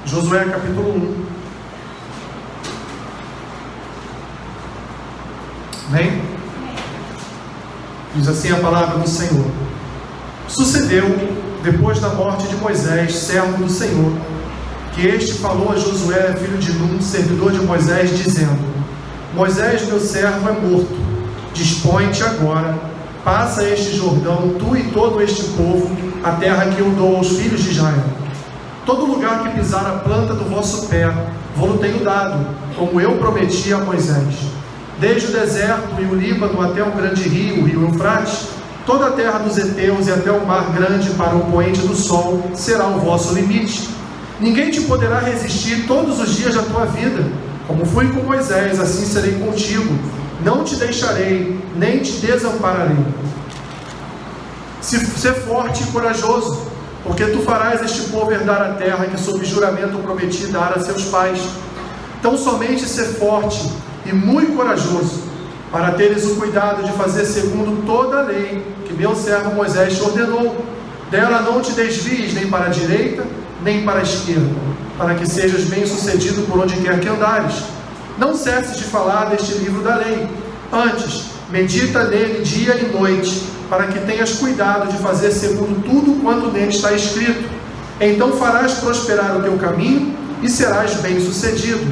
Josué capítulo 1. Amém? Diz assim a palavra do Senhor. Sucedeu, depois da morte de Moisés, servo do Senhor, que este falou a Josué, filho de Num, servidor de Moisés, dizendo: Moisés, meu servo, é morto. Dispõe-te agora, passa este Jordão, tu e todo este povo, a terra que eu dou aos filhos de Israel. Todo lugar que pisar a planta do vosso pé, vou-lo tenho dado, como eu prometi a Moisés. Desde o deserto e o Líbano até o grande rio, o rio Eufrates, toda a terra dos heteus e até o mar grande para o poente do sol será o vosso limite. Ninguém te poderá resistir todos os dias da tua vida. Como fui com Moisés, assim serei contigo. Não te deixarei, nem te desampararei. Ser forte e corajoso, porque tu farás este povo herdar a terra que sob juramento prometi dar a seus pais. Então somente ser forte e muito corajoso, para teres o cuidado de fazer segundo toda a lei que meu servo Moisés te ordenou. Dela não te desvies nem para a direita, nem para a esquerda, para que sejas bem sucedido por onde quer que andares. Não cesses de falar deste livro da lei. Antes, medita nele dia e noite, para que tenhas cuidado de fazer segundo tudo quanto nele está escrito. Então farás prosperar o teu caminho e serás bem sucedido.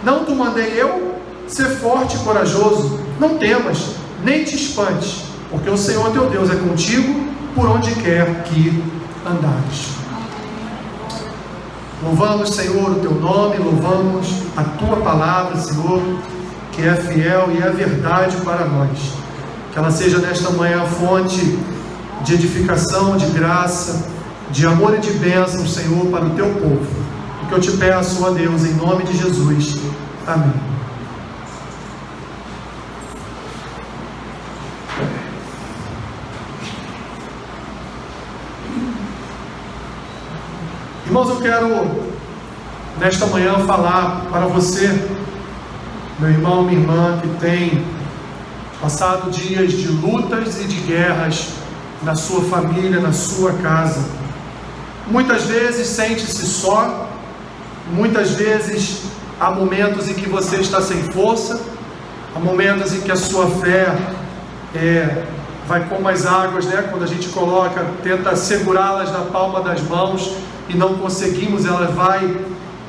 Não te mandei eu? Ser forte e corajoso, não temas, nem te espantes, porque o Senhor teu Deus é contigo por onde quer que andares. Louvamos, Senhor, o teu nome, louvamos a tua palavra, Senhor, que é fiel e é verdade para nós. Que ela seja nesta manhã fonte de edificação, de graça, de amor e de bênção, Senhor, para o teu povo. O que eu te peço, ó Deus, em nome de Jesus. Amém. Irmãos, eu quero nesta manhã falar para você, meu irmão, minha irmã, que tem passado dias de lutas e de guerras na sua família, na sua casa. Muitas vezes sente-se só, muitas vezes há momentos em que você está sem força, há momentos em que a sua fé vai como as águas, né? Quando a gente tenta segurá-las na palma das mãos e não conseguimos, ela vai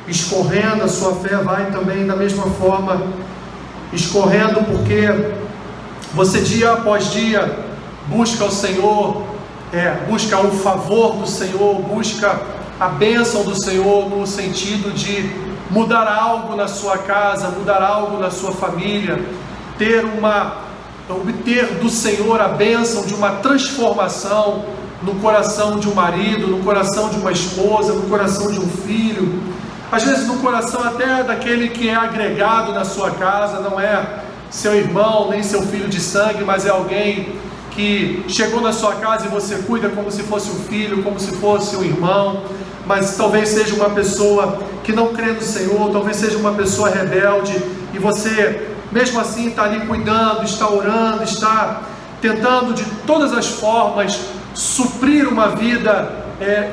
escorrendo, a sua fé vai também da mesma forma escorrendo, porque você dia após dia busca o Senhor, busca o favor do Senhor, busca a bênção do Senhor no sentido de mudar algo na sua casa, mudar algo na sua família, obter do Senhor a bênção de uma transformação no coração de um marido, no coração de uma esposa, no coração de um filho, às vezes no coração até daquele que é agregado na sua casa, não é seu irmão, nem seu filho de sangue, mas é alguém que chegou na sua casa e você cuida como se fosse um filho, como se fosse um irmão, mas talvez seja uma pessoa que não crê no Senhor, talvez seja uma pessoa rebelde, e você mesmo assim está ali cuidando, está orando, está tentando de todas as formas suprir uma vida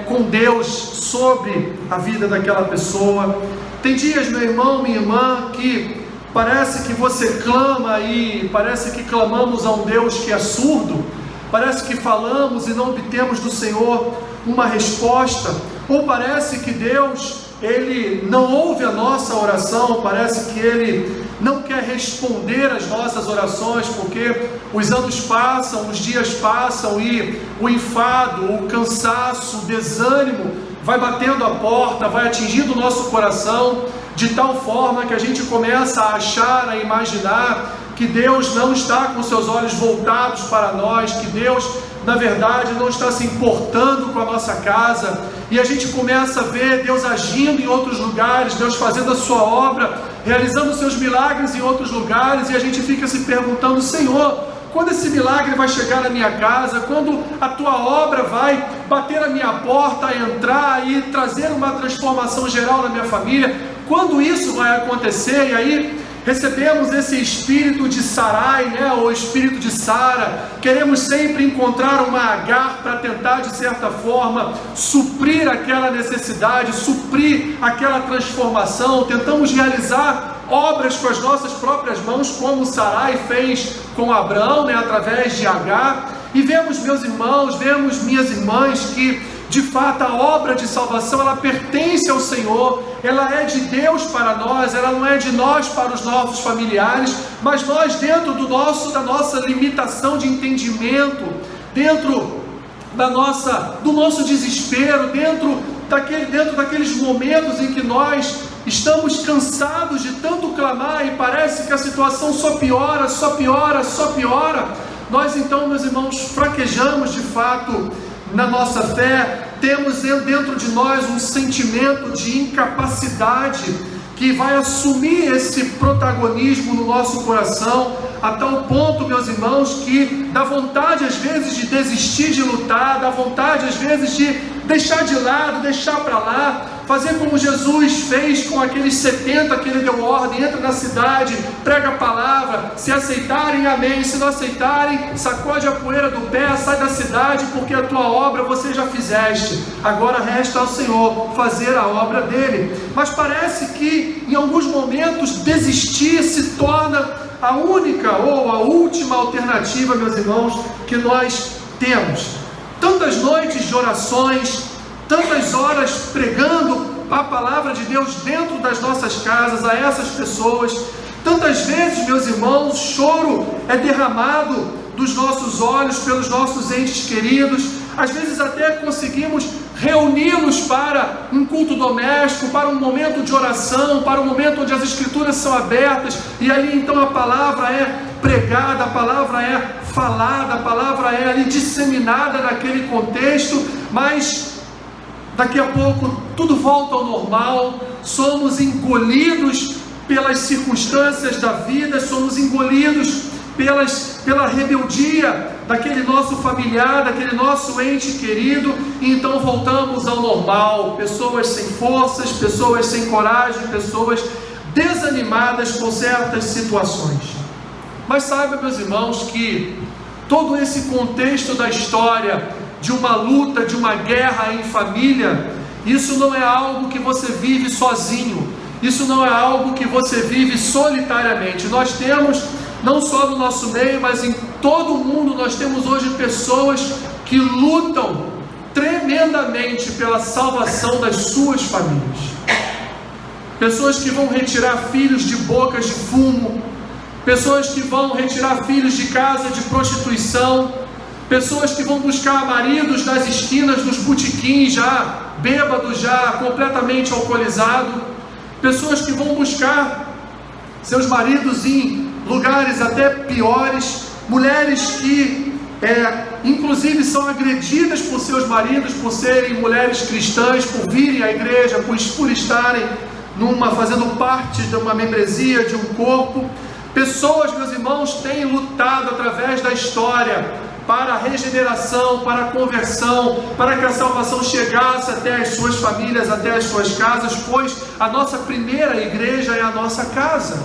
com Deus sobre a vida daquela pessoa. Tem dias, meu irmão, minha irmã, que parece que você clama e parece que clamamos a um Deus que é surdo, parece que falamos e não obtemos do Senhor uma resposta, ou parece que Deus, Ele não ouve a nossa oração, parece que Ele não quer responder às nossas orações, porque os anos passam, os dias passam e o enfado, o cansaço, o desânimo vai batendo a porta, vai atingindo o nosso coração, de tal forma que a gente começa a achar, a imaginar que Deus não está com seus olhos voltados para nós, que Deus, na verdade, não está se importando com a nossa casa, e a gente começa a ver Deus agindo em outros lugares, Deus fazendo a sua obra, realizando seus milagres em outros lugares, e a gente fica se perguntando: Senhor, quando esse milagre vai chegar na minha casa? Quando a tua obra vai bater na minha porta, entrar e trazer uma transformação geral na minha família? Quando isso vai acontecer? E aí recebemos esse espírito de Sarai, né, ou espírito de Sara, queremos sempre encontrar uma Agar para tentar, de certa forma, suprir aquela necessidade, suprir aquela transformação, tentamos realizar obras com as nossas próprias mãos, como Sarai fez com Abraão, né, através de Agar, e vemos, meus irmãos, vemos minhas irmãs, que de fato a obra de salvação, ela pertence ao Senhor, ela é de Deus para nós, ela não é de nós para os nossos familiares, mas nós, dentro da nossa limitação de entendimento, dentro do nosso desespero, dentro daqueles momentos em que nós estamos cansados de tanto clamar e parece que a situação só piora, só piora, só piora, nós então, meus irmãos, fraquejamos de fato na nossa fé, temos dentro de nós um sentimento de incapacidade que vai assumir esse protagonismo no nosso coração, a tal ponto, meus irmãos, que dá vontade às vezes de desistir de lutar, dá vontade às vezes de deixar de lado, deixar para lá, fazer como Jesus fez com aqueles 70 que ele deu ordem: entra na cidade, prega a palavra, se aceitarem, amém, se não aceitarem, sacode a poeira do pé, sai da cidade, porque a tua obra você já fizeste, agora resta ao Senhor fazer a obra dele. Mas parece que em alguns momentos desistir se torna a única ou a última alternativa, meus irmãos, que nós temos. Tantas noites de orações, tantas horas pregando a palavra de Deus dentro das nossas casas a essas pessoas, tantas vezes, meus irmãos, choro é derramado dos nossos olhos pelos nossos entes queridos, às vezes até conseguimos reuni-los para um culto doméstico, para um momento de oração, para um momento onde as escrituras são abertas, e ali então a palavra é pregada, a palavra é falada, a palavra é ali disseminada naquele contexto, mas daqui a pouco tudo volta ao normal, somos engolidos pelas circunstâncias da vida, somos engolidos pela rebeldia daquele nosso familiar, daquele nosso ente querido, e então voltamos ao normal, pessoas sem forças, pessoas sem coragem, pessoas desanimadas com certas situações. Mas saiba, meus irmãos, que todo esse contexto da história, de uma luta, de uma guerra em família, isso não é algo que você vive sozinho, isso não é algo que você vive solitariamente. Nós temos, não só no nosso meio, mas em todo o mundo, nós temos hoje pessoas que lutam tremendamente pela salvação das suas famílias. Pessoas que vão retirar filhos de bocas de fumo, pessoas que vão retirar filhos de casa de prostituição, pessoas que vão buscar maridos nas esquinas dos botequins, já bêbados, já completamente alcoolizados, pessoas que vão buscar seus maridos em lugares até piores, mulheres que inclusive são agredidas por seus maridos por serem mulheres cristãs, por virem à igreja, por estarem fazendo parte de uma membresia, de um corpo. Pessoas, meus irmãos, têm lutado através da história para a regeneração, para a conversão, para que a salvação chegasse até as suas famílias, até as suas casas, pois a nossa primeira igreja é a nossa casa.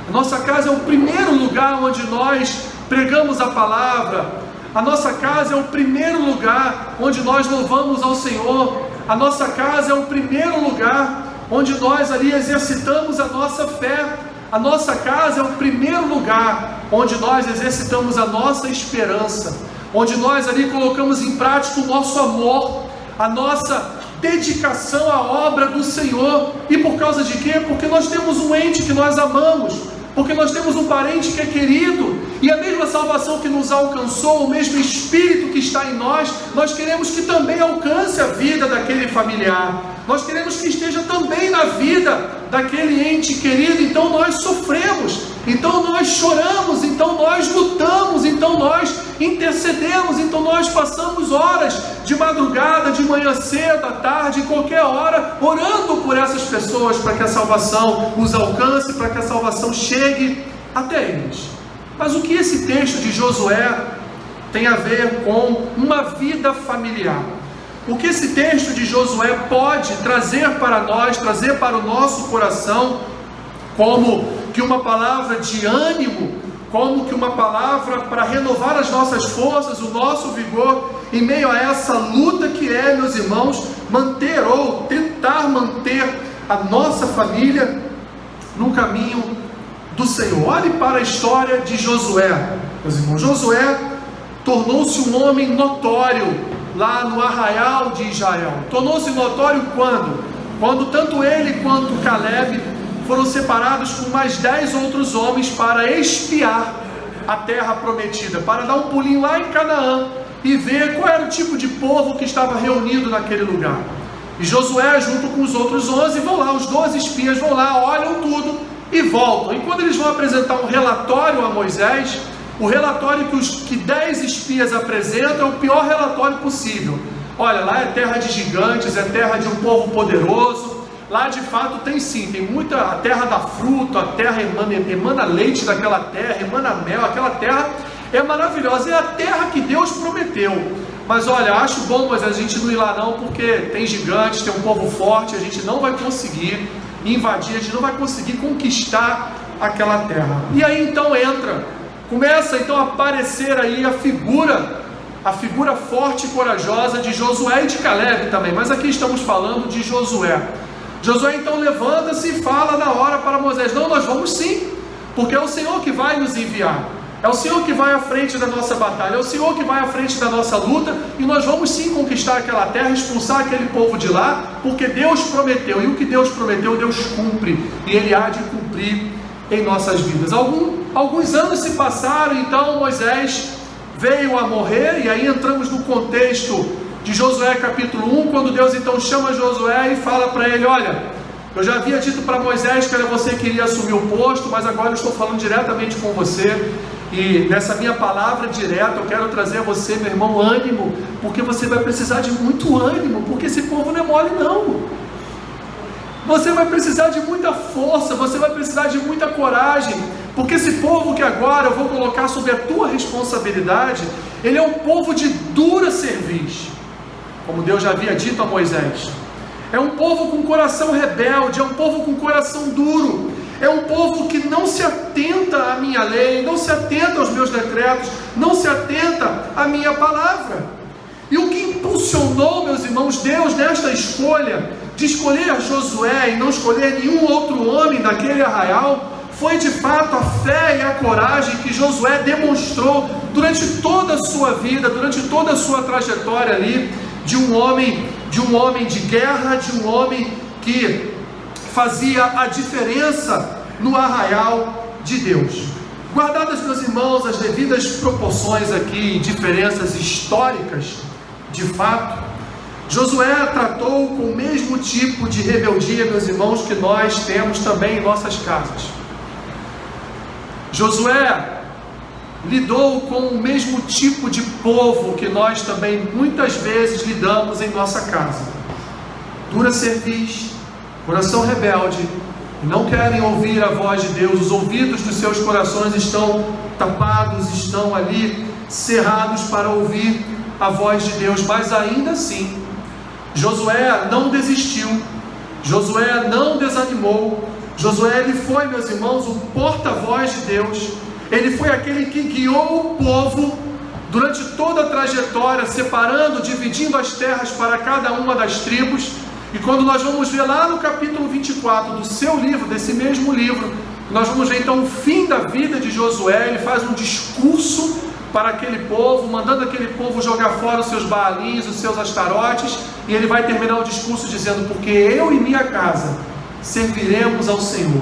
A nossa casa é o primeiro lugar onde nós pregamos a palavra. A nossa casa é o primeiro lugar onde nós louvamos ao Senhor. A nossa casa é o primeiro lugar onde nós ali exercitamos a nossa fé. A nossa casa é o primeiro lugar onde nós exercitamos a nossa esperança, onde nós ali colocamos em prática o nosso amor, a nossa dedicação à obra do Senhor. E por causa de quê? Porque nós temos um ente que nós amamos, porque nós temos um parente que é querido, e a mesma salvação que nos alcançou, o mesmo Espírito que está em nós queremos que também alcance a vida daquele familiar, nós queremos que esteja também na vida daquele ente querido. Então nós sofremos, então nós choramos, então nós lutamos, então nós intercedemos, então nós passamos horas de madrugada, de manhã cedo, à tarde, qualquer hora, orando por essas pessoas, para que a salvação os alcance, para que a salvação chegue até eles. Mas o que esse texto de Josué tem a ver com uma vida familiar? O que esse texto de Josué pode trazer para nós, trazer para o nosso coração, como que uma palavra de ânimo, como que uma palavra para renovar as nossas forças, o nosso vigor, em meio a essa luta que é, meus irmãos, manter ou tentar manter a nossa família no caminho do Senhor. Olhe para a história de Josué, meus irmãos. Josué tornou-se um homem notório lá no arraial de Israel. Tornou-se notório quando? Quando tanto ele quanto Caleb foram separados com mais 10 outros homens para espiar a terra prometida, para dar um pulinho lá em Canaã e ver qual era o tipo de povo que estava reunido naquele lugar. E Josué, junto com os outros 11, vão lá, os 12 espias vão lá, olham tudo e voltam. E quando eles vão apresentar um relatório a Moisés, o relatório que 10 espias apresentam é o pior relatório possível. Olha, lá é terra de gigantes, é terra de um povo poderoso. Lá de fato tem sim, tem muita, a terra dá fruto, a terra emana leite daquela terra, emana mel, aquela terra é maravilhosa, é a terra que Deus prometeu. Mas olha, acho bom, mas a gente não ir lá não, porque tem gigantes, tem um povo forte, a gente não vai conseguir invadir, a gente não vai conseguir conquistar aquela terra. E aí então começa então a aparecer aí a figura forte e corajosa de Josué e de Caleb também, mas aqui estamos falando de Josué. Josué então levanta-se e fala na hora para Moisés: não, nós vamos sim, porque é o Senhor que vai nos enviar, é o Senhor que vai à frente da nossa batalha, é o Senhor que vai à frente da nossa luta, e nós vamos sim conquistar aquela terra, expulsar aquele povo de lá, porque Deus prometeu, e o que Deus prometeu, Deus cumpre, e Ele há de cumprir em nossas vidas. Alguns anos se passaram, então Moisés veio a morrer, e aí entramos no contexto de Josué capítulo 1, quando Deus então chama Josué e fala para ele: olha, eu já havia dito para Moisés que era você que iria assumir o posto, mas agora eu estou falando diretamente com você, e nessa minha palavra direta eu quero trazer a você, meu irmão, ânimo, porque você vai precisar de muito ânimo, porque esse povo não é mole não. Você vai precisar de muita força, você vai precisar de muita coragem, porque esse povo que agora eu vou colocar sob a tua responsabilidade, ele é um povo de dura cerviz, como Deus já havia dito a Moisés. É um povo com coração rebelde, é um povo com coração duro, é um povo que não se atenta à minha lei, não se atenta aos meus decretos, não se atenta à minha palavra. E o que impulsionou, meus irmãos, Deus nesta escolha, de escolher Josué e não escolher nenhum outro homem daquele arraial, foi de fato a fé e a coragem que Josué demonstrou durante toda a sua vida, durante toda a sua trajetória ali, de um homem de guerra, de um homem que fazia a diferença no arraial de Deus. Guardadas, meus irmãos, as devidas proporções aqui, diferenças históricas, de fato, Josué tratou com o mesmo tipo de rebeldia, meus irmãos, que nós temos também em nossas casas. Josué lidou com o mesmo tipo de povo que nós também muitas vezes lidamos em nossa casa. Dura cerviz, coração rebelde, não querem ouvir a voz de Deus, os ouvidos dos seus corações estão tapados, estão ali cerrados para ouvir a voz de Deus, mas ainda assim, Josué não desistiu, Josué não desanimou. Josué, ele foi, meus irmãos, o porta-voz de Deus. Ele foi aquele que guiou o povo durante toda a trajetória, separando, dividindo as terras para cada uma das tribos. E quando nós vamos ver lá no capítulo 24 do seu livro, desse mesmo livro, nós vamos ver então o fim da vida de Josué. Ele faz um discurso para aquele povo, mandando aquele povo jogar fora os seus baalins, os seus astarotes, e ele vai terminar o discurso dizendo: porque eu e minha casa serviremos ao Senhor.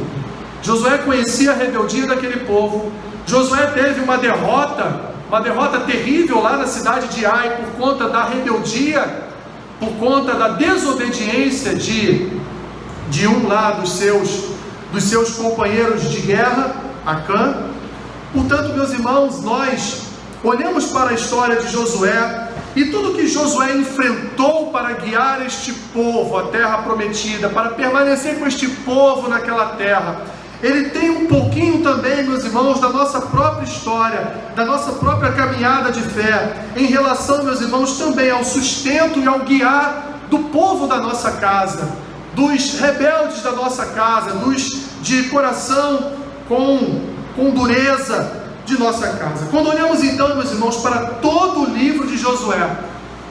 Josué conhecia a rebeldia daquele povo. Josué teve uma derrota terrível lá na cidade de Ai, por conta da rebeldia, por conta da desobediência de um lá dos seus companheiros de guerra, Acã. Portanto, meus irmãos, nós olhamos para a história de Josué e tudo que Josué enfrentou para guiar este povo à terra prometida, para permanecer com este povo naquela terra. Ele tem um pouquinho também, meus irmãos, da nossa própria história, da nossa própria caminhada de fé, em relação, meus irmãos, também ao sustento e ao guiar do povo da nossa casa, dos rebeldes da nossa casa, dos de coração com dureza de nossa casa. Quando olhamos então, meus irmãos, para todo o livro de Josué,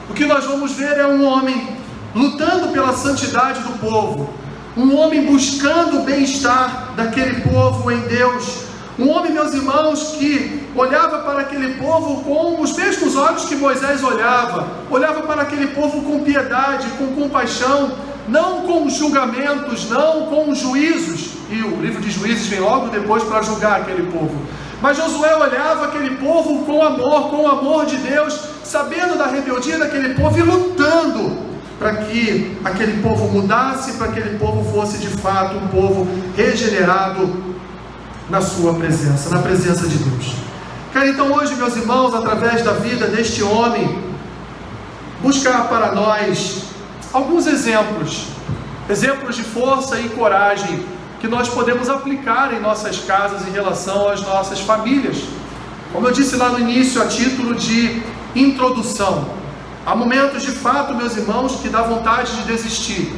o que nós vamos ver é um homem lutando pela santidade do povo, um homem buscando o bem-estar daquele povo em Deus, um homem, meus irmãos, que olhava para aquele povo com os mesmos olhos que Moisés olhava para aquele povo com piedade, com compaixão, não com julgamentos, não com juízos, e o livro de Juízes vem logo depois para julgar aquele povo, mas Josué olhava aquele povo com o amor de Deus, sabendo da rebeldia daquele povo e lutando para que aquele povo mudasse, para que aquele povo fosse de fato um povo regenerado na sua presença, na presença de Deus. Quero então hoje, meus irmãos, através da vida deste homem, buscar para nós alguns exemplos de força e coragem que nós podemos aplicar em nossas casas em relação às nossas famílias. Como eu disse lá no início, a título de introdução, há momentos de fato, meus irmãos, que dá vontade de desistir,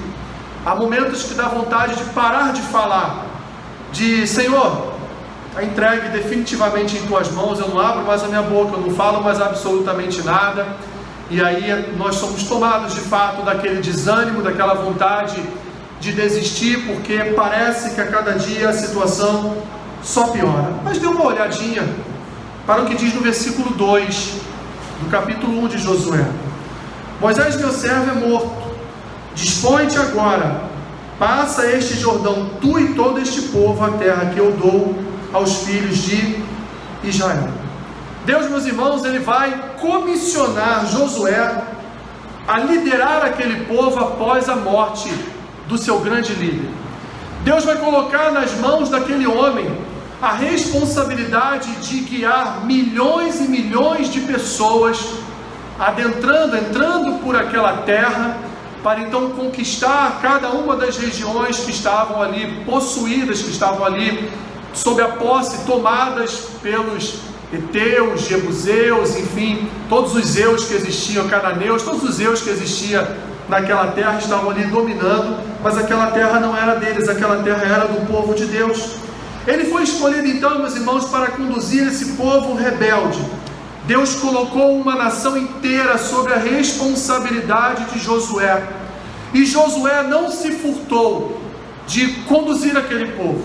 há momentos que dá vontade de parar de falar, de Senhor, está entregue definitivamente em tuas mãos, eu não abro mais a minha boca, eu não falo mais absolutamente nada, e aí nós somos tomados de fato daquele desânimo, daquela vontade de desistir, porque parece que a cada dia a situação só piora. Mas dê uma olhadinha para o que diz no versículo 2 do capítulo 1 de Josué. Moisés, meu servo, é morto, dispõe-te agora, passa este Jordão, tu e todo este povo, a terra que eu dou aos filhos de Israel. Deus, meus irmãos, ele vai comissionar Josué a liderar aquele povo após a morte do seu grande líder. Deus vai colocar nas mãos daquele homem a responsabilidade de guiar milhões e milhões de pessoas entrando por aquela terra, para então conquistar cada uma das regiões que estavam ali possuídas, que estavam ali sob a posse, tomadas pelos heteus, jebuseus, enfim, todos os zeus que existiam, cananeus, todos os zeus que existiam naquela terra estavam ali dominando, mas aquela terra não era deles, aquela terra era do povo de Deus. Ele foi escolhido então, meus irmãos, para conduzir esse povo rebelde. Deus colocou uma nação inteira sobre a responsabilidade de Josué, e Josué não se furtou de conduzir aquele povo.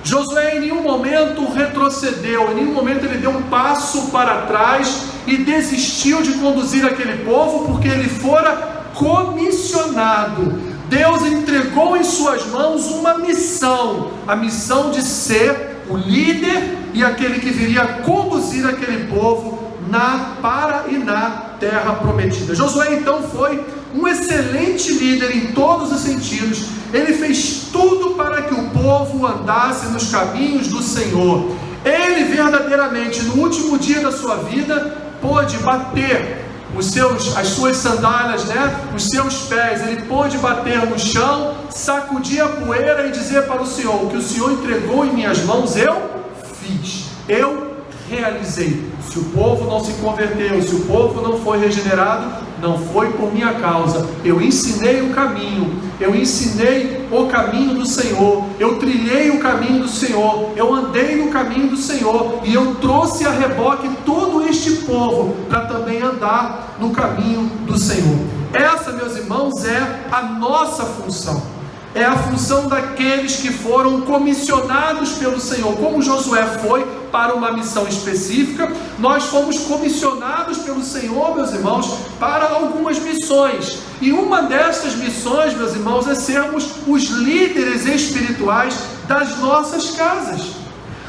Josué em nenhum momento retrocedeu, em nenhum momento ele deu um passo para trás e desistiu de conduzir aquele povo, porque ele fora comissionado. Deus entregou em suas mãos uma missão, a missão de ser o líder e aquele que viria conduzir aquele povo para e na terra prometida. Josué então foi um excelente líder em todos os sentidos. Ele fez tudo para que o povo andasse nos caminhos do Senhor. Ele verdadeiramente, no último dia da sua vida, pôde bater as suas sandálias, os seus pés, ele pôde bater no chão, sacudir a poeira e dizer para o Senhor: o que o Senhor entregou em minhas mãos, eu fiz, eu realizei. Se o povo não se converteu, se o povo não foi regenerado, não foi por minha causa. Eu ensinei o caminho, eu ensinei o caminho do Senhor, eu trilhei o caminho do Senhor, eu andei no caminho do Senhor, e eu trouxe a reboque todo este povo para também andar no caminho do Senhor. Essa, meus irmãos, é a nossa função. É a função daqueles que foram comissionados pelo Senhor. Como Josué foi para uma missão específica, nós fomos comissionados pelo Senhor, meus irmãos, para algumas missões. E uma dessas missões, meus irmãos, é sermos os líderes espirituais das nossas casas.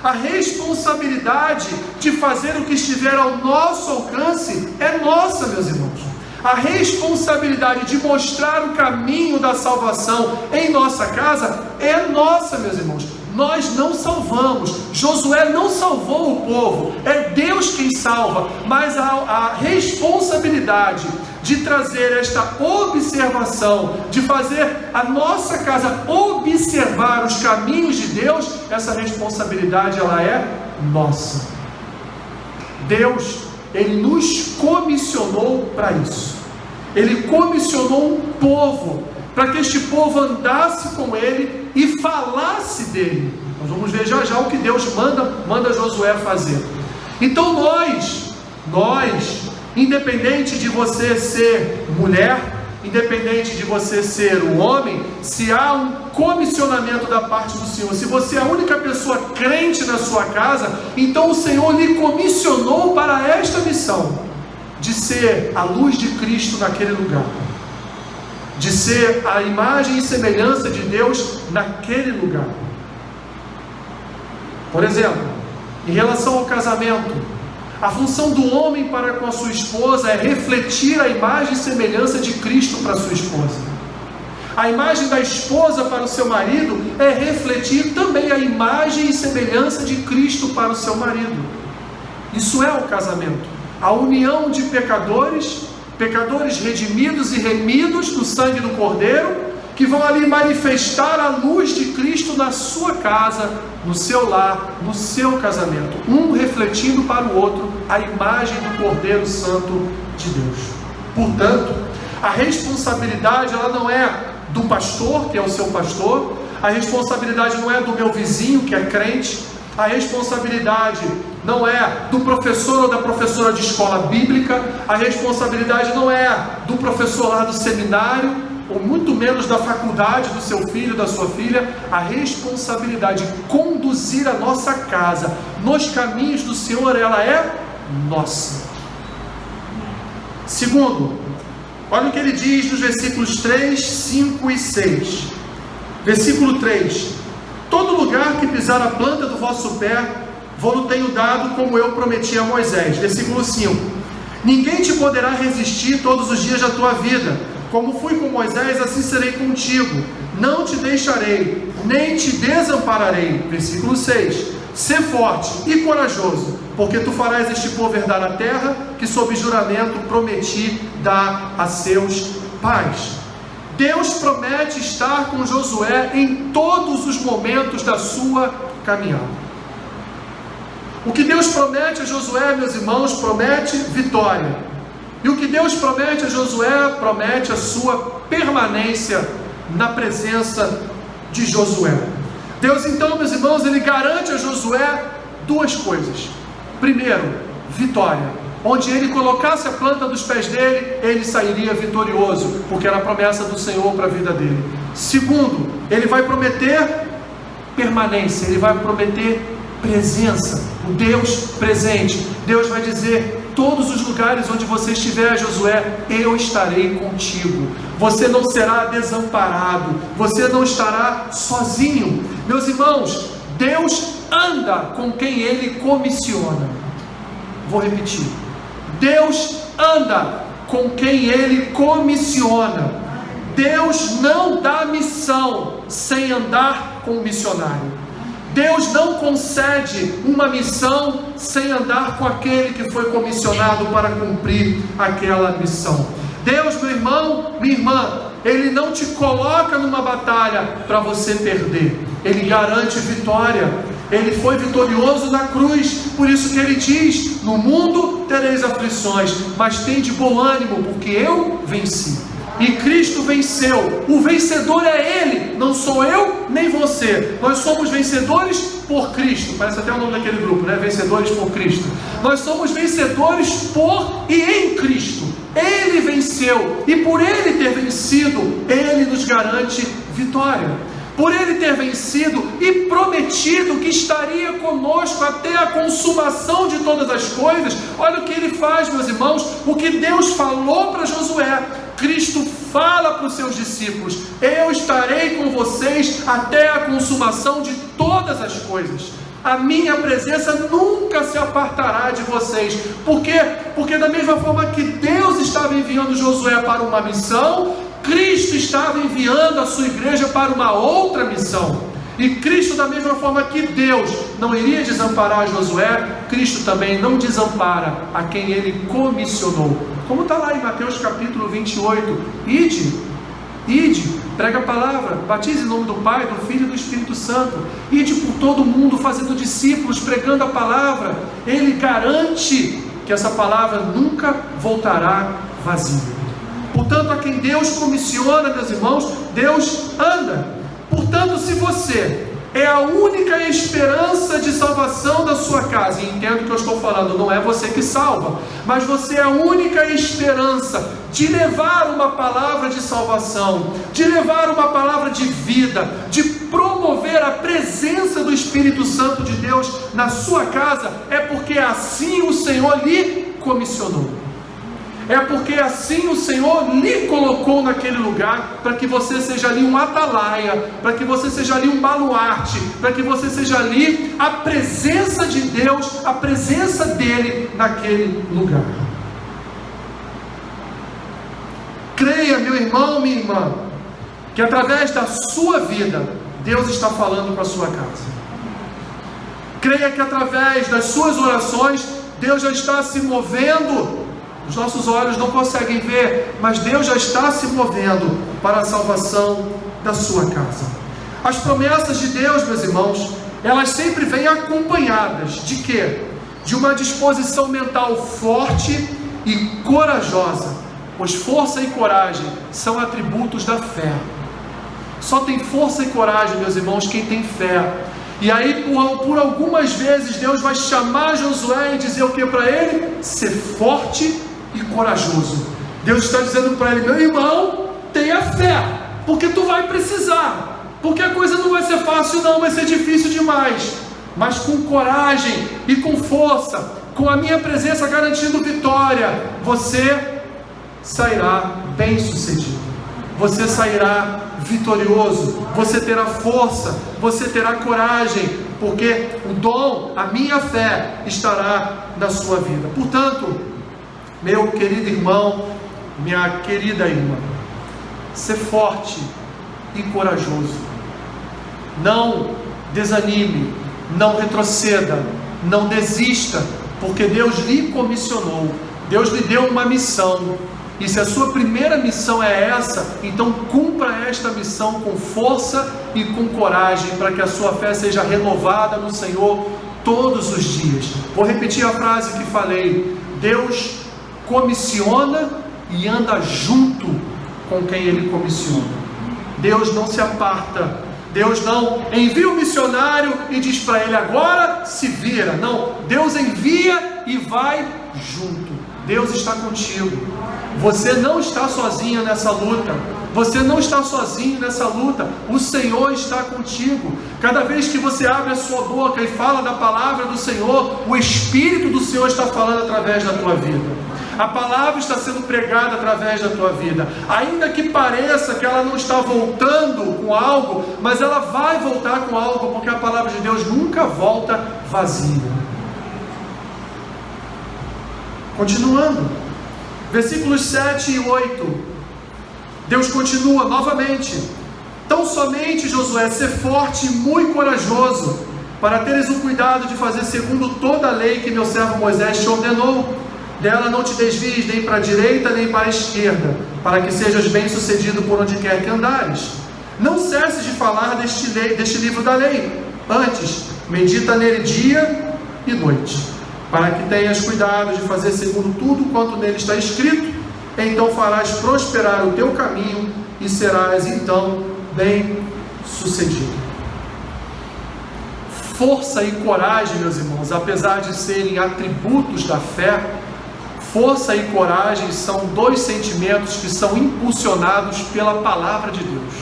A responsabilidade de fazer o que estiver ao nosso alcance é nossa, meus irmãos. A responsabilidade de mostrar o caminho da salvação em nossa casa é nossa, meus irmãos. Nós não salvamos. Josué não salvou o povo. É Deus quem salva. Mas a responsabilidade de trazer esta observação, de fazer a nossa casa observar os caminhos de Deus, essa responsabilidade ela é nossa. Deus, Ele nos comissionou para isso. Ele comissionou um povo, para que este povo andasse com Ele e falasse dele. Nós vamos ver já já o que Deus manda Josué fazer. Então nós, independente de você ser mulher, independente de você ser um homem, se há um comissionamento da parte do Senhor, se você é a única pessoa crente na sua casa, então o Senhor lhe comissionou para esta missão, de ser a luz de Cristo naquele lugar, de ser a imagem e semelhança de Deus naquele lugar. Por exemplo, em relação ao casamento, a função do homem para com a sua esposa é refletir a imagem e semelhança de Cristo para a sua esposa. A imagem da esposa para o seu marido é refletir também a imagem e semelhança de Cristo para o seu marido. Isso é o casamento, a união de pecadores redimidos e remidos no sangue do Cordeiro, que vão ali manifestar a luz de Cristo na sua casa, no seu lar, no seu casamento, um refletindo para o outro a imagem do Cordeiro Santo de Deus. Portanto, a responsabilidade ela não é do pastor, que é o seu pastor, a responsabilidade não é do meu vizinho, que é crente, a responsabilidade não é do professor ou da professora de escola bíblica, a responsabilidade não é do professor lá do seminário, ou muito menos da faculdade do seu filho, da sua filha. A responsabilidade de conduzir a nossa casa nos caminhos do Senhor, ela é nossa. Segundo, olha o que ele diz nos versículos 3, 5 e 6. Versículo 3: todo lugar que pisar a planta do vosso pé, vou-lo tenho dado, como eu prometi a Moisés. Versículo 5: ninguém te poderá resistir todos os dias da tua vida. Como fui com Moisés, assim serei contigo. Não te deixarei, nem te desampararei. Versículo 6: sê forte e corajoso, porque tu farás este povo herdar a terra que sob juramento prometi dar a seus pais. Deus promete estar com Josué em todos os momentos da sua caminhada. O que Deus promete a Josué, meus irmãos, promete vitória. E o que Deus promete a Josué, promete a sua permanência na presença de Josué. Deus então, meus irmãos, ele garante a Josué duas coisas. Primeiro, vitória. Onde ele colocasse a planta dos pés dele, ele sairia vitorioso, porque era a promessa do Senhor para a vida dele. Segundo, ele vai prometer permanência, ele vai prometer presença, o Deus presente. Deus vai dizer: todos os lugares onde você estiver, Josué, eu estarei contigo. Você não será desamparado, você não estará sozinho. Meus irmãos, Deus anda com quem Ele comissiona. Vou repetir: Deus anda com quem Ele comissiona. Deus não dá missão sem andar com o missionário. Deus não concede uma missão sem andar com aquele que foi comissionado para cumprir aquela missão. Deus, meu irmão, minha irmã, Ele não te coloca numa batalha para você perder. Ele garante vitória. Ele foi vitorioso na cruz, por isso que Ele diz: no mundo tereis aflições, mas tende bom ânimo, porque eu venci. E Cristo venceu. O vencedor é Ele, não sou eu nem você. Nós somos vencedores por Cristo. Parece até o nome daquele grupo, né? Vencedores por Cristo. Nós somos vencedores por e em Cristo. Ele venceu, e por Ele ter vencido, Ele nos garante vitória. Por Ele ter vencido e prometido que estaria conosco até a consumação de todas as coisas. Olha o que Ele faz, meus irmãos. O que Deus falou para Josué, Cristo fala para os seus discípulos: eu estarei com vocês até a consumação de todas as coisas. A minha presença nunca se apartará de vocês. Por quê? Porque da mesma forma que Deus estava enviando Josué para uma missão, Cristo estava enviando a sua igreja para uma outra missão. E Cristo, da mesma forma que Deus não iria desamparar Josué, Cristo também não desampara a quem Ele comissionou. Como está lá em Mateus capítulo 28, ide, prega a palavra, batize em nome do Pai, do Filho e do Espírito Santo, ide por todo o mundo fazendo discípulos, pregando a palavra. Ele garante que essa palavra nunca voltará vazia. Portanto, a quem Deus comissiona, meus irmãos, Deus anda. Portanto, se você é a única esperança de salvação da sua casa. E entendo que eu estou falando, não é você que salva, mas você é a única esperança de levar uma palavra de salvação, de levar uma palavra de vida, de promover a presença do Espírito Santo de Deus na sua casa, é porque assim o Senhor lhe comissionou. É porque assim o Senhor lhe colocou naquele lugar, para que você seja ali um atalaia, para que você seja ali um baluarte, para que você seja ali a presença de Deus, a presença dele naquele lugar. Creia, meu irmão, minha irmã, que através da sua vida, Deus está falando com a sua casa. Creia que através das suas orações, Deus já está se movendo. Os nossos olhos não conseguem ver, mas Deus já está se movendo para a salvação da sua casa. As promessas de Deus, meus irmãos, elas sempre vêm acompanhadas de quê? De uma disposição mental forte e corajosa, pois força e coragem são atributos da fé. Só tem força e coragem, meus irmãos, quem tem fé. E aí, por algumas vezes, Deus vai chamar Josué e dizer o que para ele? Ser forte e corajoso. Deus está dizendo para ele: meu irmão, tenha fé, porque tu vai precisar, porque a coisa não vai ser fácil não, vai ser difícil demais, mas com coragem e com força, com a minha presença garantindo vitória, você sairá bem sucedido, você sairá vitorioso, você terá força, você terá coragem, porque o dom, a minha fé, estará na sua vida. Portanto, meu querido irmão, minha querida irmã, ser forte e corajoso. Não desanime, não retroceda, não desista, porque Deus lhe comissionou, Deus lhe deu uma missão. E se a sua primeira missão é essa, então cumpra esta missão com força e com coragem, para que a sua fé seja renovada no Senhor todos os dias. Vou repetir a frase que falei: Deus comissiona e anda junto com quem Ele comissiona. Deus não se aparta, Deus não envia o missionário e diz para ele: agora se vira. Não, Deus envia e vai junto. Deus está contigo. Você não está sozinho nessa luta. Você não está sozinho nessa luta. O Senhor está contigo. Cada vez que você abre a sua boca e fala da palavra do Senhor, o Espírito do Senhor está falando através da tua vida. A palavra está sendo pregada através da tua vida. Ainda que pareça que ela não está voltando com algo, mas ela vai voltar com algo, porque a palavra de Deus nunca volta vazia. Continuando, versículos 7 e 8, Deus continua novamente: tão somente, Josué, ser forte e muito corajoso, para teres o cuidado de fazer segundo toda a lei que meu servo Moisés te ordenou. Dela não te desvies nem para a direita nem para a esquerda, para que sejas bem sucedido por onde quer que andares. Não cesses de falar deste livro da lei, antes medita nele dia e noite, para que tenhas cuidado de fazer segundo tudo quanto nele está escrito. Então farás prosperar o teu caminho e serás então bem sucedido. Força e coragem, meus irmãos, apesar de serem atributos da fé, força e coragem são dois sentimentos que são impulsionados pela palavra de Deus.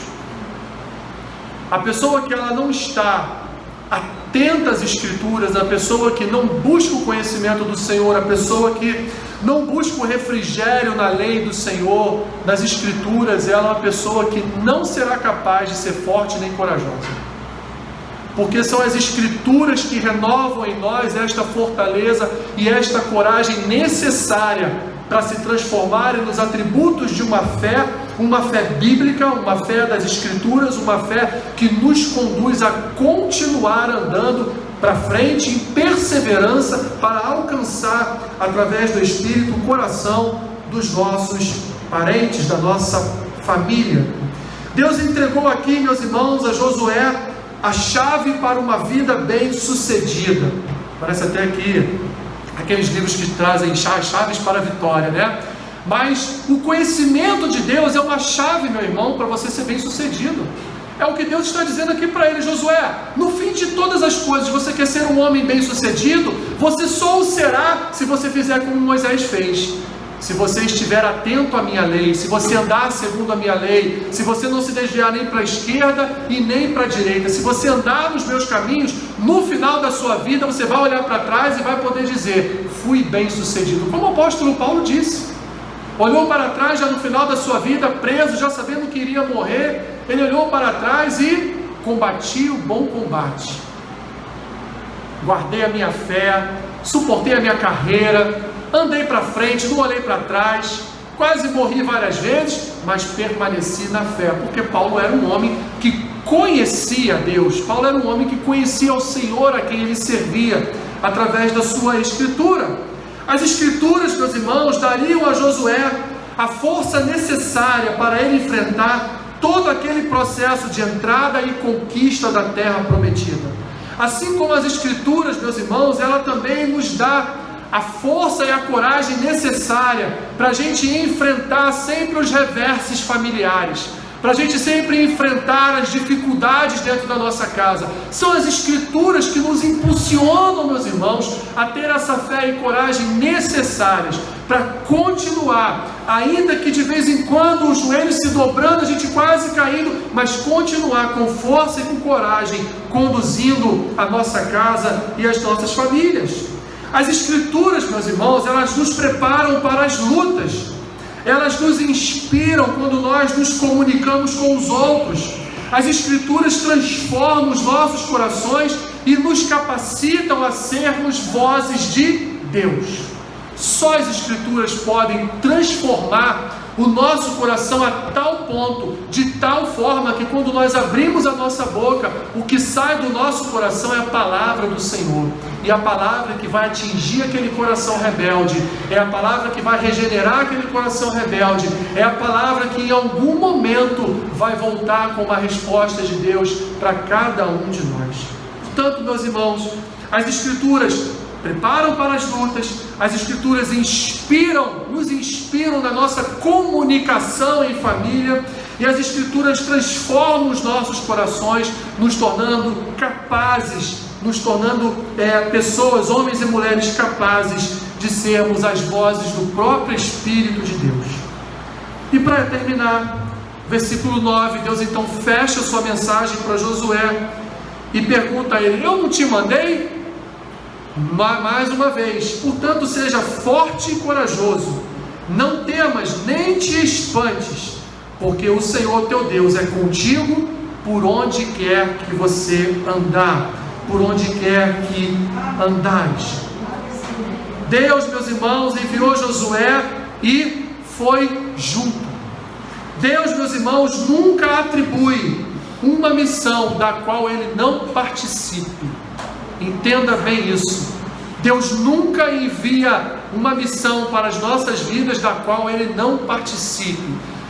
A pessoa que ela não está atenta às Escrituras, a pessoa que não busca o conhecimento do Senhor, a pessoa que não busca o refrigério na lei do Senhor, nas Escrituras, ela é uma pessoa que não será capaz de ser forte nem corajosa. Porque são as Escrituras que renovam em nós esta fortaleza e esta coragem necessária para se transformarem nos atributos de uma fé bíblica, uma fé das Escrituras, uma fé que nos conduz a continuar andando para frente em perseverança para alcançar, através do Espírito, o coração dos nossos parentes, da nossa família. Deus entregou aqui, meus irmãos, a Josué a chave para uma vida bem sucedida. Parece até aqui aqueles livros que trazem chaves para a vitória, né? Mas o conhecimento de Deus é uma chave, meu irmão, para você ser bem sucedido. É o que Deus está dizendo aqui para ele: Josué, no fim de todas as coisas, você quer ser um homem bem sucedido? Você só o será se você fizer como Moisés fez. Se você estiver atento à minha lei, se você andar segundo a minha lei, se você não se desviar nem para a esquerda e nem para a direita, se você andar nos meus caminhos, no final da sua vida você vai olhar para trás e vai poder dizer: fui bem sucedido, como o apóstolo Paulo disse. Olhou para trás já no final da sua vida, preso, já sabendo que iria morrer, ele olhou para trás e combati o bom combate, guardei a minha fé, suportei a minha carreira, andei para frente, não olhei para trás, quase morri várias vezes, mas permaneci na fé, porque Paulo era um homem que conhecia Deus, Paulo era um homem que conhecia o Senhor a quem ele servia, através da sua escritura. As escrituras, meus irmãos, dariam a Josué a força necessária para ele enfrentar todo aquele processo de entrada e conquista da terra prometida. Assim como as escrituras, meus irmãos, ela também nos dá a força e a coragem necessária para a gente enfrentar sempre os reverses familiares, para a gente sempre enfrentar as dificuldades dentro da nossa casa. São as escrituras que nos impulsionam, meus irmãos, a ter essa fé e coragem necessárias para continuar, ainda que de vez em quando os joelhos se dobrando, a gente quase caindo, mas continuar com força e com coragem, conduzindo a nossa casa e as nossas famílias. As escrituras, meus irmãos, elas nos preparam para as lutas, elas nos inspiram quando nós nos comunicamos com os outros. As escrituras transformam os nossos corações e nos capacitam a sermos vozes de Deus. Só as escrituras podem transformar o nosso coração a tal ponto, de tal forma que quando nós abrimos a nossa boca, o que sai do nosso coração é a palavra do Senhor. E a palavra que vai atingir aquele coração rebelde, é a palavra que vai regenerar aquele coração rebelde, é a palavra que em algum momento vai voltar com uma resposta de Deus para cada um de nós. Portanto, meus irmãos, as escrituras preparam para as lutas, as escrituras nos inspiram na nossa comunicação em família, e as escrituras transformam os nossos corações, nos tornando capazes, nos tornando pessoas, homens e mulheres capazes de sermos as vozes do próprio Espírito de Deus. E para terminar, versículo 9, Deus então fecha sua mensagem para Josué e pergunta a ele: eu não te mandei? Mais uma vez, portanto seja forte e corajoso, não temas nem te espantes, porque o Senhor teu Deus é contigo por onde quer que você andar, por onde quer que andares. Deus, meus irmãos, enviou Josué e foi junto. Deus, meus irmãos, nunca atribui uma missão da qual Ele não participe. Entenda bem isso. Deus nunca envia uma missão para as nossas vidas da qual Ele não participe.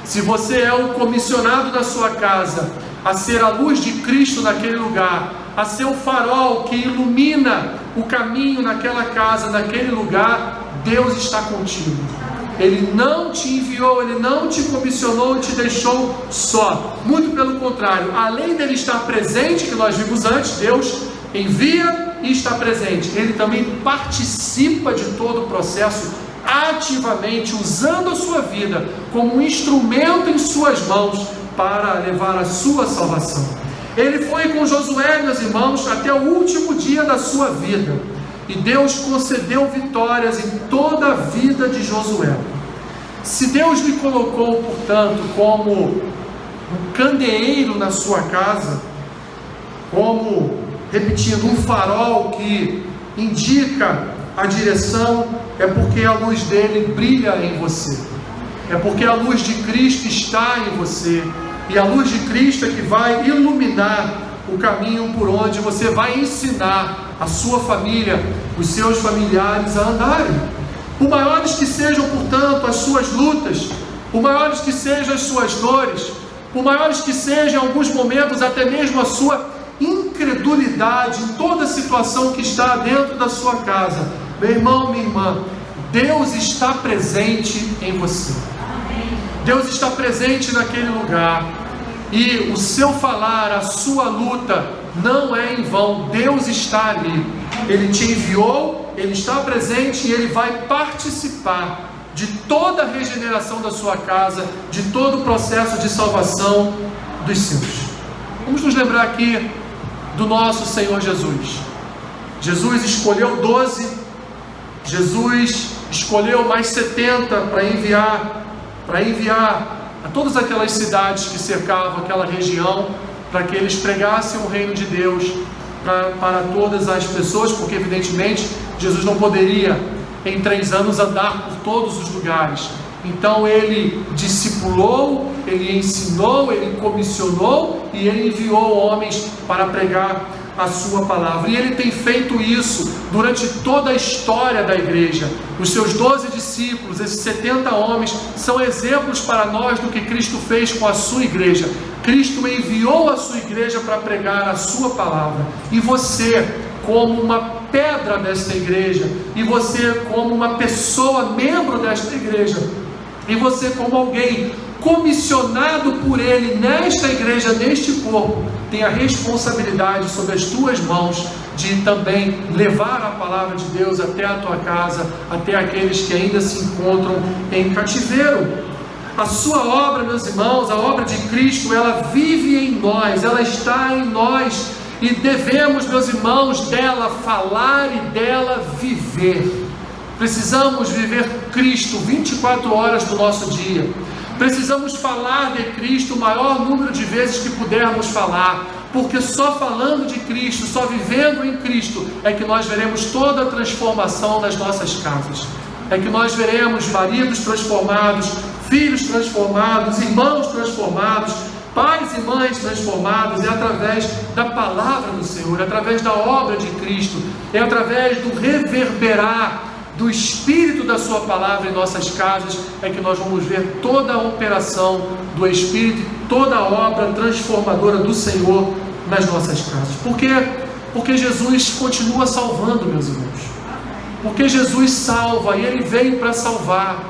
Se você é o comissionado da sua casa a ser a luz de Cristo naquele lugar, a ser o farol que ilumina o caminho naquela casa, naquele lugar, Deus está contigo. Ele não te enviou, Ele não te comissionou e te deixou só. Muito pelo contrário, além dele estar presente, que nós vimos antes, Deus envia e está presente, Ele também participa de todo o processo ativamente, usando a sua vida como um instrumento em suas mãos para levar a sua salvação. Ele foi com Josué, meus irmãos, até o último dia da sua vida, e Deus concedeu vitórias em toda a vida de Josué. Se Deus lhe colocou, portanto, como um candeeiro na sua casa, como, repetindo, um farol que indica a direção, é porque a luz dele brilha em você, é porque a luz de Cristo está em você, e a luz de Cristo é que vai iluminar o caminho por onde você vai ensinar a sua família, os seus familiares a andarem. Por maiores que sejam, portanto, as suas lutas, por maiores que sejam as suas dores, por maiores que sejam, em alguns momentos, até mesmo a sua incredulidade em toda a situação que está dentro da sua casa, meu irmão, minha irmã, Deus está presente em você. Deus está presente naquele lugar. e o seu falar, a sua luta não é em vão. Deus está ali, Ele te enviou, Ele está presente e Ele vai participar de toda a regeneração da sua casa, de todo o processo de salvação dos seus. Vamos nos lembrar aqui do nosso Senhor Jesus. Jesus escolheu 12, Jesus escolheu mais 70 para enviar a todas aquelas cidades que cercavam aquela região, para que eles pregassem o reino de Deus para todas as pessoas, porque evidentemente Jesus não poderia em 3 anos andar por todos os lugares. Então Ele discipulou, Ele ensinou, Ele comissionou e Ele enviou homens para pregar a sua palavra. E Ele tem feito isso durante toda a história da igreja. Os seus 12 discípulos, esses 70 homens, são exemplos para nós do que Cristo fez com a sua igreja. Cristo enviou a sua igreja para pregar a sua palavra. E você, como uma pedra desta igreja, e você como uma pessoa, membro desta igreja, e você como alguém comissionado por Ele nesta igreja, neste corpo, tem a responsabilidade sobre as tuas mãos de também levar a palavra de Deus até a tua casa, até aqueles que ainda se encontram em cativeiro. A sua obra, meus irmãos, a obra de Cristo, ela vive em nós, ela está em nós, e devemos, meus irmãos, dela falar e dela viver. Precisamos viver Cristo 24 horas do nosso dia. Precisamos falar de Cristo o maior número de vezes que pudermos falar, porque só falando de Cristo, só vivendo em Cristo, é que nós veremos toda a transformação nas nossas casas. É que nós veremos maridos transformados, filhos transformados, irmãos transformados, pais e mães transformados. É através da palavra do Senhor, é através da obra de Cristo, é através do reverberar do Espírito da sua palavra em nossas casas, é que nós vamos ver toda a operação do Espírito, toda a obra transformadora do Senhor nas nossas casas. Por quê? Porque Jesus continua salvando, meus irmãos. Porque Jesus salva, e Ele veio para salvar.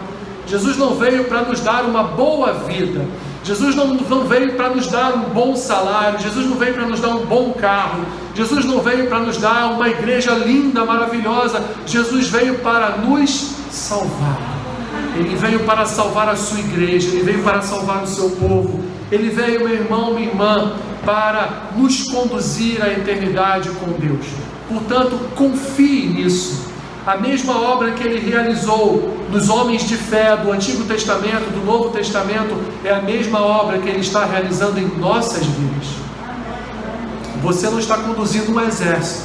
Jesus não veio para nos dar uma boa vida. Jesus não veio para nos dar um bom salário. Jesus não veio para nos dar um bom carro. Jesus não veio para nos dar uma igreja linda, maravilhosa. Jesus veio para nos salvar. Ele veio para salvar a sua igreja. Ele veio para salvar o seu povo. Ele veio, meu irmão, minha irmã, para nos conduzir à eternidade com Deus. Portanto, confie nisso. A mesma obra que Ele realizou nos homens de fé do Antigo Testamento, do Novo Testamento, é a mesma obra que Ele está realizando em nossas vidas. Você não está conduzindo um exército,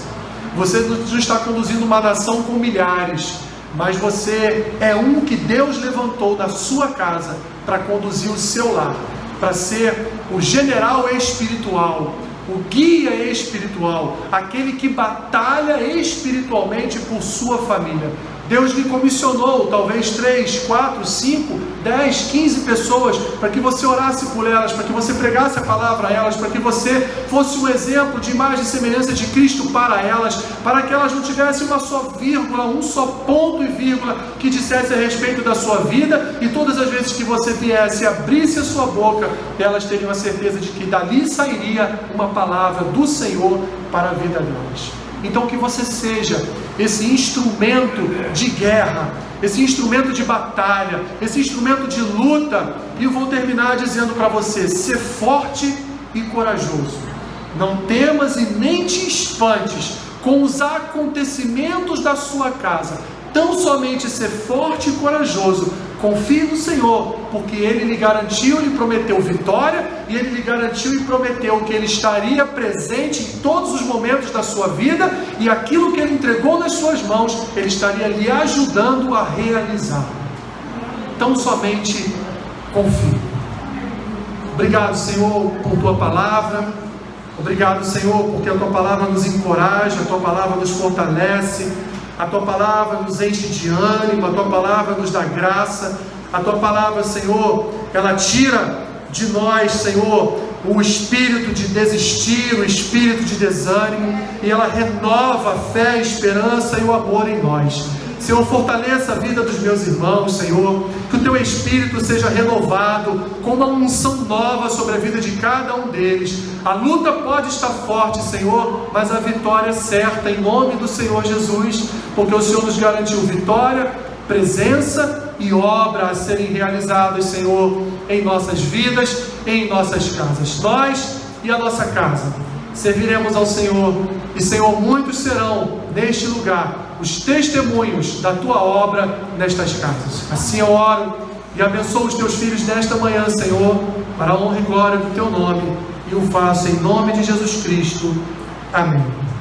você não está conduzindo uma nação com milhares, mas você é um que Deus levantou da sua casa para conduzir o seu lar, para ser o general espiritual, o guia espiritual, aquele que batalha espiritualmente por sua família. Deus lhe comissionou talvez 3, 4, 5, 10, 15 pessoas para que você orasse por elas, para que você pregasse a palavra a elas, para que você fosse um exemplo de imagem e semelhança de Cristo para elas, para que elas não tivessem uma só vírgula, um só ponto e vírgula que dissesse a respeito da sua vida, e todas as vezes que você viesse e abrisse a sua boca, elas teriam a certeza de que dali sairia uma palavra do Senhor para a vida delas. Então que você seja esse instrumento de guerra, esse instrumento de batalha, esse instrumento de luta. E eu vou terminar dizendo para você: ser forte e corajoso. Não temas e nem te espantes com os acontecimentos da sua casa. Tão somente ser forte e corajoso. Confie no Senhor, porque Ele lhe garantiu, lhe prometeu vitória, e Ele lhe garantiu e prometeu que Ele estaria presente em todos os momentos da sua vida, e aquilo que Ele entregou nas suas mãos, Ele estaria lhe ajudando a realizar. Tão somente confie. Obrigado, Senhor, por Tua palavra. Obrigado, Senhor, porque a Tua palavra nos encoraja, a Tua palavra nos fortalece, a Tua palavra nos enche de ânimo, a Tua palavra nos dá graça, a Tua palavra, Senhor, ela tira de nós, Senhor, o espírito de desistir, o espírito de desânimo, e ela renova a fé, a esperança e o amor em nós. Senhor, fortaleça a vida dos meus irmãos, Senhor, que o o teu Espírito seja renovado com uma unção nova sobre a vida de cada um deles. A luta pode estar forte, Senhor, mas a vitória é certa, em nome do Senhor Jesus, porque o Senhor nos garantiu vitória, presença e obra a serem realizadas, Senhor, em nossas vidas, em nossas casas. Nós e a nossa casa serviremos ao Senhor, e, Senhor, muitos serão neste lugar os testemunhos da tua obra nestas casas. Assim eu oro e abençoo os teus filhos nesta manhã, Senhor, para a honra e glória do teu nome, e o faço em nome de Jesus Cristo. Amém.